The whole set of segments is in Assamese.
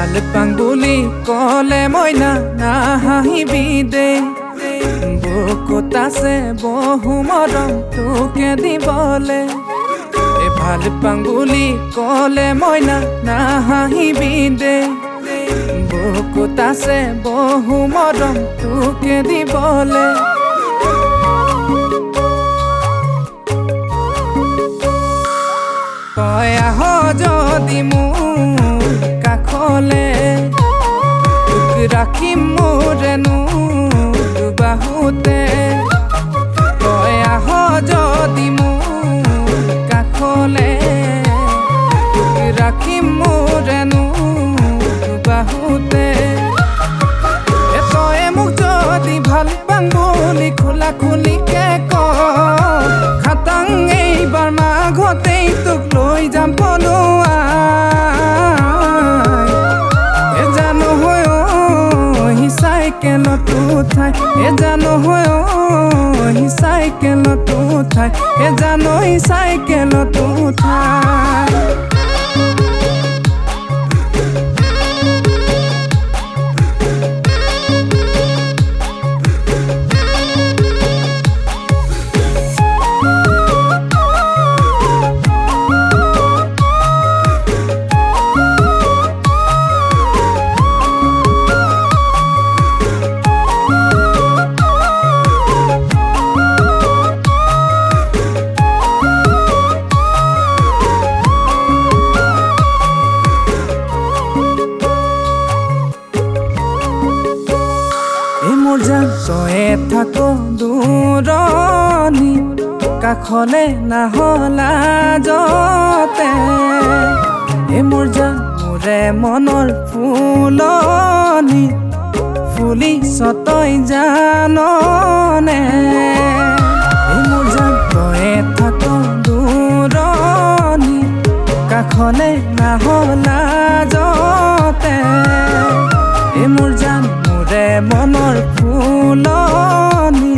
ভাল পাং বুলি কলে মইনা নাহাহিবি দে বুকুত আছে বহু মৰম তোকে দিবলে ভাল পাং বুলি কলে মইনা নাহাহিবি দে বুকুত আছে বহু মৰম তোকে দিবলে তই আহ যদি মোৰ কাষলে তোক ৰাখিম মোৰেনো বাহুতে তই আহ যদি মোৰ কাষলে তোক ৰাখিম মোৰেনো বাহুতে তই মোক যদি ভাল পাং বুলি খোলা খুলিকে ক খাটাং এইবাৰ মাঘতেই তোক লৈ যাম পলুৱাই জানো হয় চাইকেলত উঠাই জানো হয় চাইকেলত উঠাই জানো চাইকেলত উঠাই তয়ে থাকো দূৰণি কাষলে নাহলা যতে মোৰ জান মোৰে মনৰ ফুলনি ফুলিছ তই জাননে মোৰ জান তয়ে থাকো দূৰণি কাষলে নাহলা যতে মোৰ জান মোৰে মনৰ ফুলনি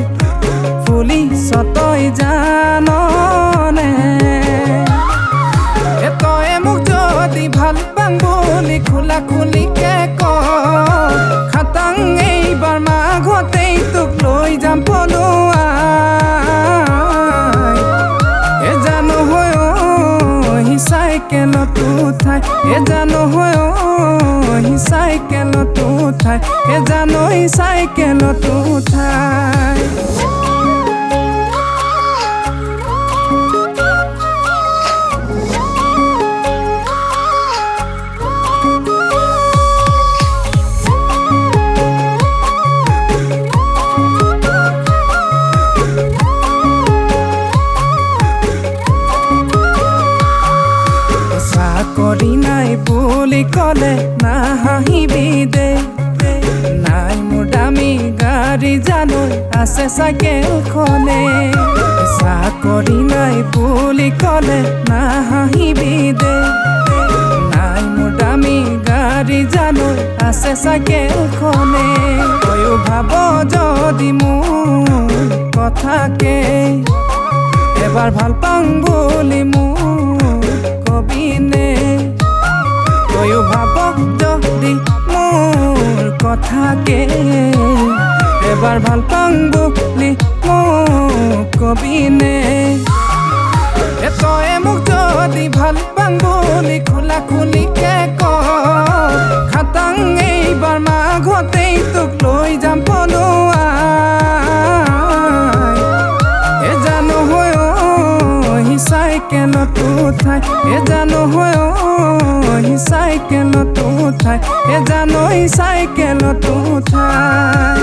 ফুলিছ তই জাননে তই মোক যদি ভাল পাং বুলি খোলা খুলিকে ক খাটাং এইবাৰ মাঘতেই তোক লৈ যাম পলুৱাই জানো হয় চাইকেলত উঠাই জানো হয় চাইকেলত উঠাই জানো চাইকেলত উঠাই চাকৰি নাই বুলি কলে নাহাহিবি দে নাই মোৰ দামী গাড়ী জানো আছে চাইকেলখনে চাকৰি নাই বুলি কলে নাহাহিবি দে নাই মোৰ দামী গাড়ী জানো আছে চাইকেলখনে তয়ো ভাব যদি মোৰ কথাকে এবাৰ ভাল পাং বুলি মোৰ কবিনে তয়ো ভাব যদি মোৰ কথাকে এবাৰ ভাল পাং বুলি মোক কবিনে তই মোক যদি ভাল পাং বুলি খোলা খুলিকে ক খাটাং এইবাৰ মাঘতেই তোক লৈ যাম পলুৱাই জানো হয় চাইকেলত উঠাই জানো হয় চাইকেলত উঠাই জানো চাইকেলত উঠাই